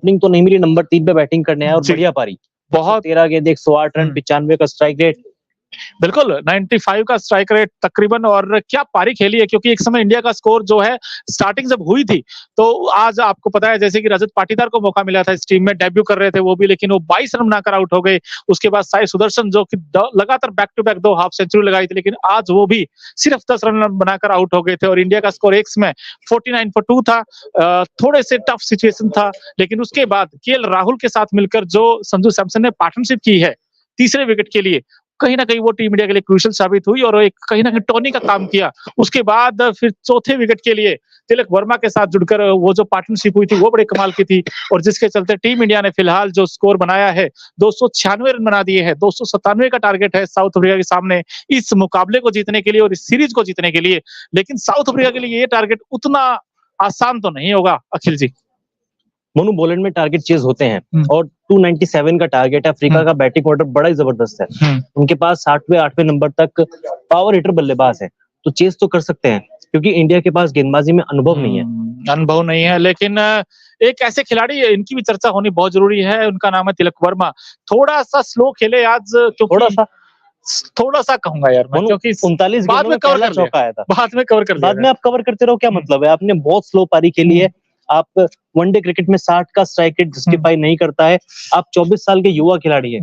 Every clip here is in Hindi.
ओपनिंग तो नहीं मिली, नंबर 3 पे बैटिंग करने आया और जी। बढ़िया पारी। बहुत 13 गेंद 108 रन, 95 का स्ट्राइक रेट। बिल्कुल 95 का स्ट्राइक रेट तकरीबन, और क्या पारी खेली है, क्योंकि एक समय इंडिया का स्कोर जो है स्टार्टिंग जब हुई थी, तो आज आपको पता है जैसे कि रजत पाटीदार को मौका मिला था इस टीम में, डेब्यू कर रहे थे वो भी, लेकिन वो 22 रन बनाकर आउट हो गए। उसके बाद साई सुदर्शन जो कि लगातार back to back 2 half century लगाई थी, लेकिन आज वो भी सिर्फ 10 रन बनाकर आउट हो गए थे, और इंडिया का स्कोर एक्स में 49 फॉर 2 था। थोड़े से टफ सिचुएशन था, लेकिन उसके बाद केएल राहुल के साथ मिलकर जो संजू सैमसन ने पार्टनरशिप की है तीसरे विकेट के लिए, कहीं ना कहीं वो टीम इंडिया के लिए क्रूशियल साबित हुई, और एक कहीं ना कहीं टोनी का काम किया। उसके बाद फिर चौथे विकेट के लिए तिलक वर्मा के साथ जुड़कर वो जो पार्टनरशिप हुई थी वो बड़े कमाल की थी, और जिसके चलते टीम इंडिया ने फिलहाल जो स्कोर बनाया है 296 रन बना दिए हैं। 297 का टारगेट है साउथ अफ्रीका के सामने इस मुकाबले को जीतने के लिए और इस सीरीज को जीतने के लिए, लेकिन साउथ अफ्रीका के लिए ये टारगेट उतना आसान तो नहीं होगा अखिल जी। मोनू, बॉलैंड में टारगेट चेज होते हैं और 297 का टारगेट है। अफ्रीका का बैटिंग ऑर्डर बड़ा ही जबरदस्त है। उनके पास 7वें 8वें नंबर तक पावर हिटर बल्लेबाज है, तो चेज तो कर सकते हैं, क्योंकि इंडिया के पास गेंदबाजी में अनुभव नहीं है। अनुभव नहीं है, लेकिन एक ऐसे खिलाड़ी, इनकी भी चर्चा होनी बहुत जरूरी है, उनका नाम है तिलक वर्मा। थोड़ा सा स्लो खेले आज, क्योंकि थोड़ा सा कहूंगा यार मैं, क्योंकि 39 बाद में कवर कर चौका आया था, बाद में कवर कर लिया। बाद में आप कवर करते रहो, क्या मतलब है? आपने बहुत स्लो पारी खेली है। आप वनडे क्रिकेट में 60 का स्ट्राइक रेट जस्टिफाई नहीं करता है। आप 24 साल के युवा खिलाड़ी है,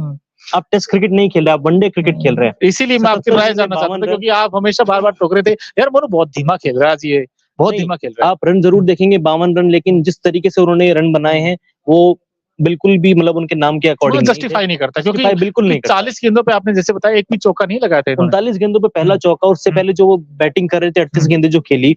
आप टेस्ट क्रिकेट नहीं खेल रहे, आप वनडे क्रिकेट खेल रहे हैं। इसीलिए मैं आपकी राय जानना चाहता था, क्योंकि आप हमेशा बार बार टोक रहे थे यार मोनू बहुत धीमा खेल रहा है आज, ये बहुत धीमा खेल रहा है। आप रन जरूर देखेंगे 52 रन, लेकिन जिस तरीके से उन्होंने रन बनाए हैं वो बिल्कुल भी मतलब उनके नाम के अकॉर्डिंग जस्टिफाई नहीं करता, क्योंकि बिल्कुल नहीं 40 गेंदों पे आपने जैसे बताया एक भी चौका नहीं लगाया था। 39 गेंदों पे पहला चौका, और उससे पहले जो वो बैटिंग कर रहे थे 38 गेंदें जो खेली,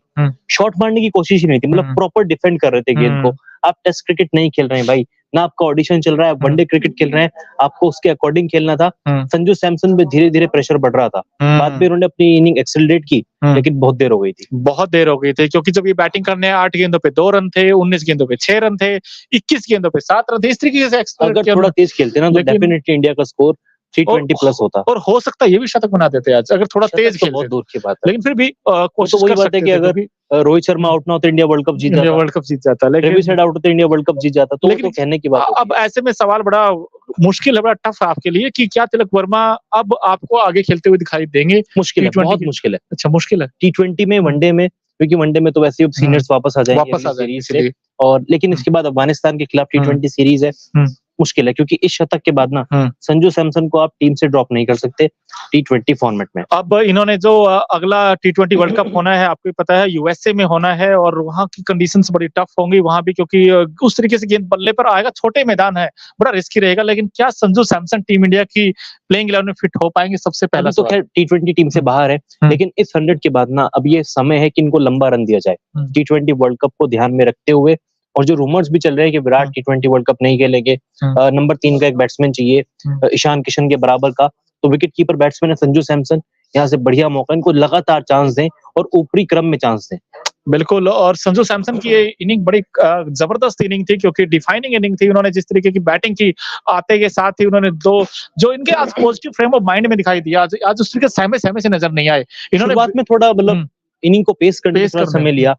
शॉट मारने की कोशिश ही नहीं थी, मतलब प्रॉपर डिफेंड कर रहे थे गेंद को। आप टेस्ट क्रिकेट नहीं खेल रहे हैं भाई, ना आपका ऑडिशन चल रहा है, वनडे क्रिकेट खेल रहे हैं, आपको उसके अकॉर्डिंग खेलना था। संजू सैमसन पे धीरे धीरे प्रेशर बढ़ रहा था, बाद में उन्होंने अपनी इनिंग एक्सेलरेट की, लेकिन बहुत देर हो गई थी, बहुत देर हो गई थी, क्योंकि जब ये बैटिंग करने 8 गेंदों पे 2 रन थे, 19 गेंदों पे 6 रन थे, 21 गेंदों पे 7 रन थे, इस तरीके से अगर थोड़ा तेज खेलते ना तो डेफिनेटली इंडिया का स्कोर 320 प्लस होता, और हो सकता है ये भी शतक बना देते आज अगर थोड़ा तेज खेलते। बहुत दूर की बात है, लेकिन फिर भी कोशिश कर सकते थे कि अगर रोहित शर्मा आउट ना होता इंडिया वर्ल्ड कप जीत जाता, लेकिन ट्रेविस हेड आउट होता इंडिया वर्ल्ड कप जीत जाता, तो कहने की बात। अब ऐसे में सवाल बड़ा मुश्किल है, बड़ा टफ है आपके लिए कि क्या तिलक वर्मा अब आपको आगे खेलते हुए दिखाई देंगे? मुश्किल है, बहुत मुश्किल है। अच्छा, मुश्किल है T20 में, वनडे में, क्योंकि वनडे में तो वैसे ही सीनियर्स वापस आ जाएंगे सीरीज से, और लेकिन इसके बाद अफगानिस्तान के खिलाफ T20 सीरीज है, मुश्किल है, क्योंकि इस शतक के बाद ना संजू सैमसन को आप टीम से ड्रॉप नहीं कर सकते T20 फॉर्मेट में। अब इन्होंने जो अगला T20 वर्ल्ड कप होना है, आपको पता है यूएसए में होना है, और वहाँ की कंडीशंस बड़ी टफ होंगी वहां भी, क्योंकि उस तरीके से गेंद बल्ले पर आएगा, छोटे मैदान है, बड़ा रिस्की रहेगा। लेकिन क्या संजू सैमसन टीम इंडिया की प्लेइंग 11 में फिट हो पाएंगे? सबसे पहला तो खैर T20 टीम से बाहर है, लेकिन इस 100 के बाद ना अब ये समय है कि इनको लंबा रन दिया जाए T20 वर्ल्ड कप को ध्यान में रखते हुए। और जो रूमर्स भी चल रहे हैं कि विराट T20 वर्ल्ड कप नहीं खेलेंगे, नंबर 3 का एक बैट्समैन चाहिए ईशान किशन के बराबर का, तो विकेट कीपर बैट्समैन है संजू सैमसन, यहाँ से बढ़िया मौका, इनको लगातार चांस दें और ऊपरी क्रम में चांस दें। बिल्कुल, और संजू सैमसन की ये इनिंग बड़ी जबरदस्त इनिंग थी, क्योंकि डिफाइनिंग इनिंग थी। उन्होंने जिस तरीके की बैटिंग की, आते के साथ ही उन्होंने दो जो इनके आज पॉजिटिव फ्रेम ऑफ माइंड में दिखाई दिया, आज उस तरीके सहमे से नजर नहीं आए। इन्होंने शुरुआत में थोड़ा मतलब इनिंग को पेस करने का समय लिया,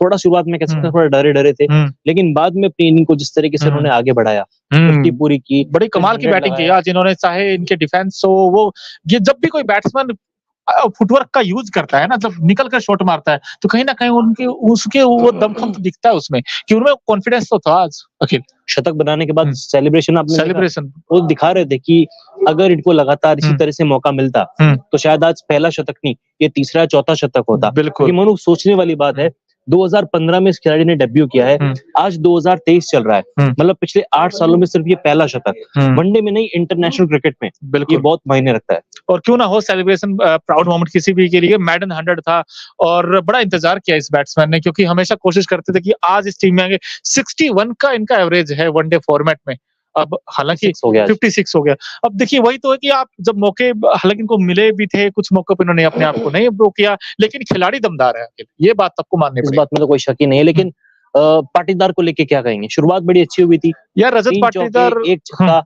थोड़ा शुरुआत में कह सकते हैं थोड़ा डरे थे, लेकिन बाद में अपनी इनिंग को जिस तरीके से उन्होंने आगे बढ़ाया, 50 पूरी की, बड़ी कमाल की बैटिंग की आज इन्होंने। चाहे इनके डिफेंस हो, वो ये जब भी कोई बैट्समैन फुटवर्क का यूज करता है ना, जब निकल कर शॉट मारता है, तो कहीं ना कहीं उनके उसके वो दमखम तो दिखता है उसमें, कि उनमें कॉन्फिडेंस तो था आज। अखिल, शतक बनाने के बाद सेलिब्रेशन वो दिखा रहे थे कि अगर इनको लगातार इसी तरह से मौका मिलता तो शायद आज पहला शतक नहीं, ये तीसरा चौथा शतक होता। बिल्कुल, ये मनु सोचने वाली बात है। 2015 में इस खिलाड़ी ने डेब्यू किया है, आज 2023 चल रहा है, मतलब पिछले 8 सालों में सिर्फ ये पहला शतक, वनडे में नहीं, इंटरनेशनल क्रिकेट में ये बहुत मायने रखता है। और क्यों ना हो सेलिब्रेशन, प्राउड मोमेंट किसी भी के लिए। मैडन 100 था और बड़ा इंतजार किया इस बैट्समैन ने, क्योंकि हमेशा कोशिश करते थे कि आज इस टीम में आएंगे। 61 का इनका एवरेज है वनडे फॉर्मेट में, अब हालांकि 56 हो गया। अब देखिए वही तो है कि आप जब मौके, हालांकि इनको मिले भी थे कुछ मौके पर, इन्होंने अपने आप को नहीं इम्प्रूव किया, लेकिन खिलाड़ी दमदार है, ये बात आपको माननी पड़ेगी। इस बात में तो कोई शक ही नहीं है। लेकिन पाटीदार को लेके क्या कहेंगे? शुरुआत बड़ी अच्छी हुई थी यार, रजत पाटीदार, एक छक्का,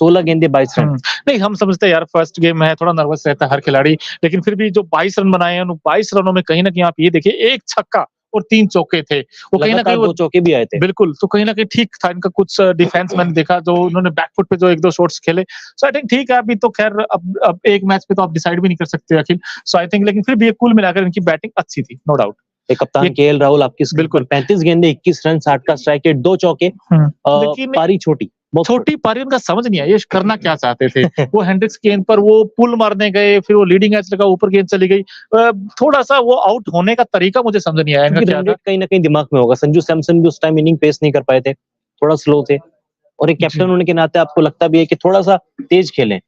16 गेंदे 22 रन। नहीं, हम समझते हैं यार फर्स्ट गेम है, थोड़ा नर्वस रहता है हर खिलाड़ी, लेकिन फिर भी जो 22 रन बनाए हैं, उन 22 रनों में कहीं ना कहीं आप ये देखिए, एक छक्का और 3 चौके थे। वो कहीं ना लगातार कहीं 2 चौके भी आए थे। बिल्कुल, तो कहीं न कहीं ठीक था इनका कुछ डिफेंस मैंने देखा जो उन्होंने बैक फुट पे जो 1-2 शॉट्स खेले। सो आई थिंक ठीक है, अभी तो खैर अब एक मैच पे तो आप डिसाइड भी नहीं कर सकते अखिल। सो आई थिंक लेकिन फिर भी कुल मिलाकर इनकी बैटिंग अच्छी थी, नो डाउट। कप्तान ये केएल राहुल आपकी स्क्रीन बिल्कुल। पर 35 गेंदे 21 रन 60 का स्ट्राइक रेट 2 चौके लेकिन पारी छोटी, बहुत छोटी पारी उनका समझ नहीं आया, ये करना क्या चाहते थे? वो हेंड्रिक्स गेंद पर वो पुल मारने गए, फिर वो लीडिंग एज लगा, ऊपर गेंद चली गई। थोड़ा-सा वो आउट होने का तरीका मुझे समझ नहीं आया इनका क्योंकि क्या रन था। रेट कहीं न कहीं दिमाग में होगा। संजू सैमसन भी उस टाइम इनिंग पेस नहीं कर पाए थे, थोड़ा स्लो थे और एक कैप्टन जी। होने के नाते आपको लगता भी है कि थोड़ा-सा तेज खेलें।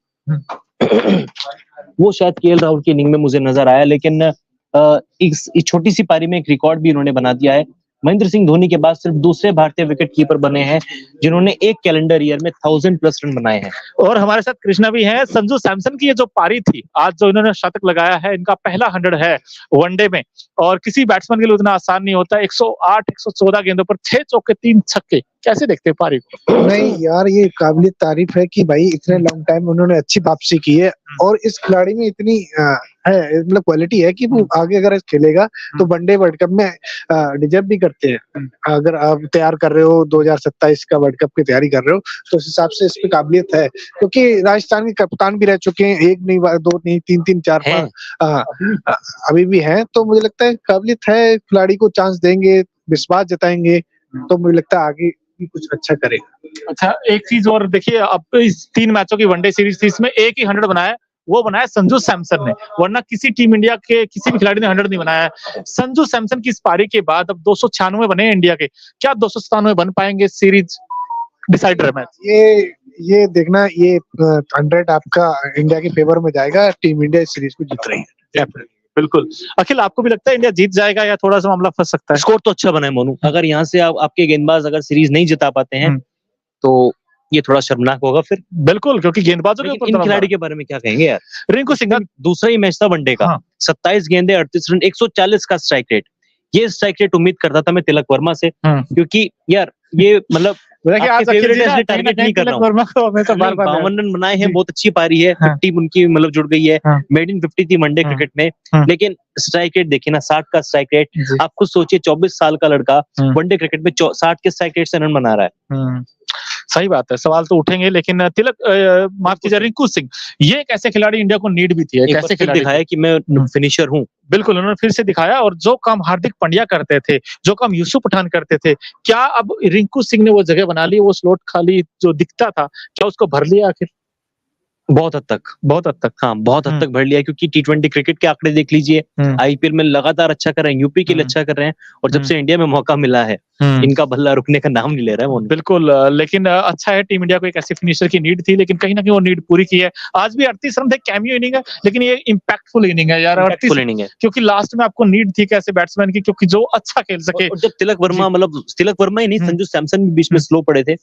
वो शायद केएल राहुल की इनिंग में मुझे नजर आया, लेकिन इस छोटी सी पारी में एक रिकॉर्ड भी इन्होंने बना दिया है। महेंद्र सिंह धोनी के बाद सिर्फ दूसरे भारतीय विकेट कीपर बने हैं जिन्होंने एक कैलेंडर ईयर में 1000+ रन बनाए हैं। और हमारे साथ कृष्णा भी हैं। संजू सैमसन की ये जो पारी थी, आज जो इन्होंने शतक लगाया है, इनका पहला 100 है वनडे में और किसी बैट्समैन के लिए उतना आसान नहीं होता। 108, 114 गेंदों पर 6 चौके 3 छक्के। कैसे देखते हैं पारी को? नहीं यार, ये काबिलियत तारीफ है कि भाई इतने लॉन्ग टाइम उन्होंने अच्छी वापसी की है और इस खिलाड़ी में इतनी है मतलब क्वालिटी है कि वो आगे अगर खेलेगा तो वनडे वर्ल्ड कप में डिजर्व भी करते हैं। अगर आप तैयार कर रहे हो 2027 का वर्ल्ड कप की तैयारी कर रहे हो तो उस हिसाब से इस पे काबिलियत है, क्योंकि राजस्थान के कप्तान भी रह चुके हैं, 1 नहीं 2 नहीं 3 4 5 अभी भी हैं। तो मुझे लगता है काबिलियत है, खिलाड़ी को चांस देंगे, विश्वास जताएंगे तो मुझे लगता है आगे भी कुछ अच्छा करेगा। अच्छा, एक चीज और देखिए, अब इस 3 मैचों की वनडे सीरीज थी, इसमें एक ही 100 बनाया, वो बनाया संजू सैमसन ने, वरना किसी टीम इंडिया के किसी भी खिलाड़ी ने 100 नहीं बनाया है। संजू सैमसन की इस पारी के बाद अब 296 बने हैं इंडिया के, क्या 297 बन पाएंगे सीरीज डिसाइडर मैच? ये देखना, ये 100 आपका इंडिया के फेवर में जाएगा, टीम इंडिया इस सीरीज को जीत रही है। बिल्कुल। अखिल, आपको भी लगता है इंडिया जीत जाएगा या थोड़ा सा मामला फंस सकता है? स्कोर तो अच्छा बना है मोनू। अगर यहाँ से आपके गेंदबाज अगर सीरीज नहीं जिता पाते हैं तो ये थोड़ा शर्मनाक होगा फिर। बिल्कुल, क्योंकि गेंदबाजों के ऊपर इन खिलाड़ी के बारे में क्या कहेंगे यार? रिंकू सिंह दूसरा ही मैच था वनडे का। 27 गेंदे 38 रन 140 का स्ट्राइक रेट। ये स्ट्राइक रेट उम्मीद करता था मैं तिलक वर्मा से, क्योंकि यार ये मतलब टारगेट नहीं कर रहा हूँ। 52 रन बनाए हैं, बहुत अच्छी पारी है, टीम उनकी मतलब जुड़ गई है, मेड इन 50 थी वनडे क्रिकेट में। लेकिन स्ट्राइक रेट देखिए ना, 60 का स्ट्राइक रेट। आप खुद सोचिए 24 साल का लड़का वनडे क्रिकेट में 60 के स्ट्राइक रेट से रन बना रहा है। सही बात है, सवाल तो उठेंगे, लेकिन तिलक माफ कीजिए, रिंकू सिंह ये एक ऐसे खिलाड़ी इंडिया को नीड भी थी, एक ऐसे खिलाड़ी दिखाया कि मैं फिनिशर हूँ। बिल्कुल, उन्होंने फिर से दिखाया, और जो काम हार्दिक पांड्या करते थे, जो काम यूसुफ पठान करते थे, क्या अब रिंकू सिंह ने वो जगह बना ली? वो स्लॉट खाली जो दिखता था, क्या उसको भर लिया आखिर? बहुत हद तक हाँ, बहुत हद तक भर लिया, क्योंकि T20 क्रिकेट के आंकड़े देख लीजिए, आईपीएल में लगातार अच्छा कर रहे हैं, यूपी के लिए अच्छा कर रहे हैं, और जब से इंडिया में मौका मिला है इनका बल्ला रुकने का नाम नहीं ले रहा है। बिल्कुल, लेकिन अच्छा है, टीम इंडिया को एक ऐसी फिनिशर की नीड थी, लेकिन कहीं ना कहीं वो नीड पूरी की है। आज भी 38 रन थे, कैमियो इनिंग है, लेकिन ये इंपैक्टफुल इनिंग है यार, 38 इनिंग है, क्योंकि लास्ट में आपको नीड थी कैसे बैट्समैन की, क्योंकि जो अच्छा खेल सके। और जब तिलक वर्मा ही नहीं, संजू सैमसन भी बीच में स्लो पड़े थे,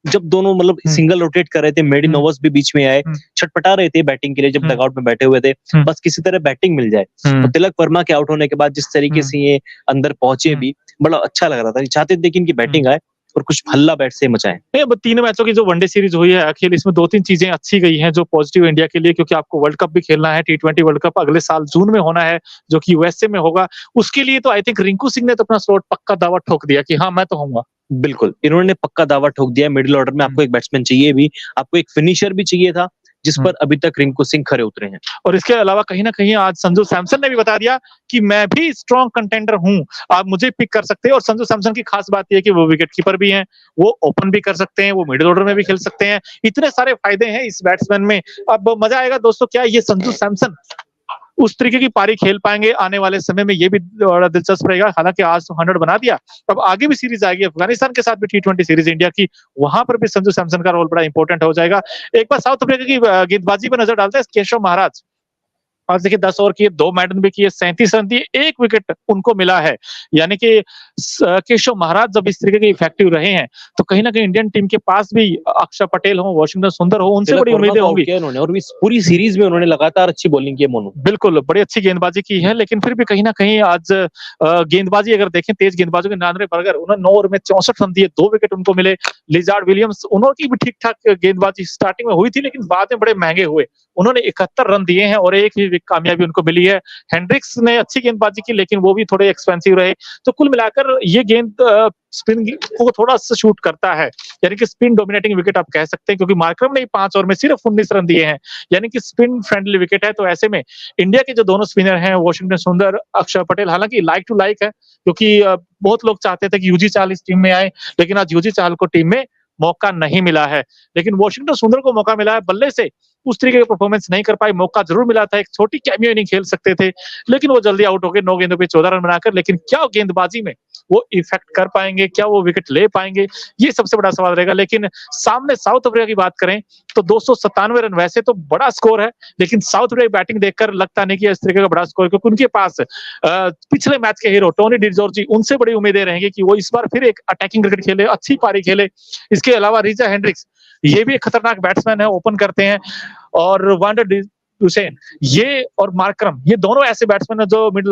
जब दोनों मतलब सिंगल रोटेट कर रहे थे, मेड इन ओवर्स भी बीच में आए, छटपटा रहे थे बैटिंग के लिए, जब डगआउट में बैठे हुए थे, बस किसी तरह बैटिंग मिल जाए। तो तिलक वर्मा के आउट होने के बाद जिस तरीके से ये अंदर पहुंचे भी, बड़ा अच्छा लग रहा था। चाहते थे कि इनकी बैटिंग आए और कुछ हल्ला बैट से मचाएं। 3 मैचों की जो वनडे सीरीज हुई है अखिल, इसमें 2-3 चीजें अच्छी गई हैं जो पॉजिटिव इंडिया के लिए, क्योंकि आपको वर्ल्ड कप भी खेलना है, T20 वर्ल्ड कप अगले साल जून में होना है, जो कि यूएसए में होगा। उसके लिए तो आई थिंक रिंकू सिंह ने तो अपना स्लॉट पक्का दावा ठोक दिया कि हाँ, मैं तो होऊंगा। बिल्कुल, इन्होंने पक्का दावा ठोक दिया। मिडिल ऑर्डर में आपको एक बैट्समैन चाहिए भी, आपको एक फिनिशर भी चाहिए था, जिस पर अभी तक रिंकू सिंह खरे उतरे हैं। और इसके अलावा कहीं ना कहीं आज संजू सैमसन ने भी बता दिया कि मैं भी स्ट्रॉन्ग कंटेंडर हूं, आप मुझे पिक कर सकते हैं। और संजू सैमसन की खास बात यह है कि वो विकेट कीपर भी हैं, वो ओपन भी कर सकते हैं, वो मिडिल ऑर्डर में भी खेल सकते हैं। इतने सारे फायदे हैं इस बैट्समैन में। अब मजा आएगा दोस्तों, क्या ये संजू सैमसन उस तरीके की पारी खेल पाएंगे आने वाले समय में, ये भी बड़ा दिलचस्प रहेगा। हालांकि आज तो 100 बना दिया, अब आगे भी सीरीज आएगी अफगानिस्तान के साथ भी, T20 सीरीज इंडिया की, वहां पर भी संजू सैमसन का रोल बड़ा इंपॉर्टेंट हो जाएगा। एक बार साउथ अफ्रीका की गेंदबाजी पर नजर डालते हैं। केशव महाराज आज देखिए 10 ओवर किए, 2 मेडन भी किए, 37 रन दिए, 1 विकेट उनको मिला है। यानी कि केशव महाराज जब इस तरीके के इफेक्टिव रहे हैं, तो कहीं ना कहीं इंडियन टीम के पास भी अक्षर पटेल हो, वाशिंगटन सुंदर हो, उनसे बड़ी उम्मीदें होंगी। और इस पूरी सीरीज में उन्होंने लगातार अच्छी बॉलिंग की है मोनू। बिल्कुल, बड़ी अच्छी गेंदबाजी की है, लेकिन फिर भी कहीं ना कहीं आज गेंदबाजी अगर देखें, तेज गेंदबाजों के नांद्रे बर्गर, उन्होंने 9 ओवर में 64 रन दिए, 2 विकेट उनको मिले। लिजार्ड विलियम्स, उन्होंने भी ठीक ठाक गेंदबाजी स्टार्टिंग में हुई थी, लेकिन बाद में बड़े महंगे हुए, उन्होंने 71 रन दिए हैं और एक भी कामयाबी उनको मिली है। हेंड्रिक्स ने अच्छी गेंदबाजी की लेकिन वो भी थोड़े एक्सपेंसिव रहे। तो कुल मिलाकर ये गेंद स्पिन को थोड़ा सा शूट करता है, यानी कि स्पिन डोमिनेटिंग विकेट आप कह सकते हैं, क्योंकि मार्करम ने 5 ओवर में सिर्फ 19 रन दिए हैं, यानी कि स्पिन फ्रेंडली विकेट है। तो ऐसे में इंडिया के जो दोनों स्पिनर हैं, वाशिंगटन सुंदर, अक्षर पटेल, हालांकि लाइक टू लाइक है, क्योंकि बहुत लोग चाहते थे कि यूजी चाहल इस टीम में आए, लेकिन आज यूजी चाहल को टीम में मौका नहीं मिला है। लेकिन वाशिंगटन सुंदर को मौका मिला है, बल्ले से उस तरीके का परफॉर्मेंस नहीं कर पाए। मौका जरूर मिला था, एक छोटी कैमियो इनिंग खेल सकते थे, लेकिन वो जल्दी आउट हो गए 9 गेंदों पे 14 रन बनाकर। लेकिन क्या गेंदबाजी में वो इफेक्ट कर पाएंगे, क्या वो विकेट ले पाएंगे, ये सबसे बड़ा सवाल रहेगा। लेकिन सामने साउथ अफ्रीका की बात करें तो 297 रन, वैसे तो बड़ा स्कोर है, लेकिन साउथ अफ्रीका बैटिंग देखकर लगता नहीं कि इस तरीके का बड़ा स्कोर, क्योंकि उनके पास पिछले मैच के हीरो टोनी डिजोर्जी, उनसे बड़ी उम्मीदें रहेंगी कि वो इस बार फिर एक अटैकिंग क्रिकेट खेले, अच्छी पारी खेले। इसके अलावा रीजा हेंड्रिक्स, ये भी एक खतरनाक बैट्समैन है, ओपन करते हैं, और वांडर हुसैन ये और मार्करम, ये दोनों ऐसे बैट्समैन है जो मिडिल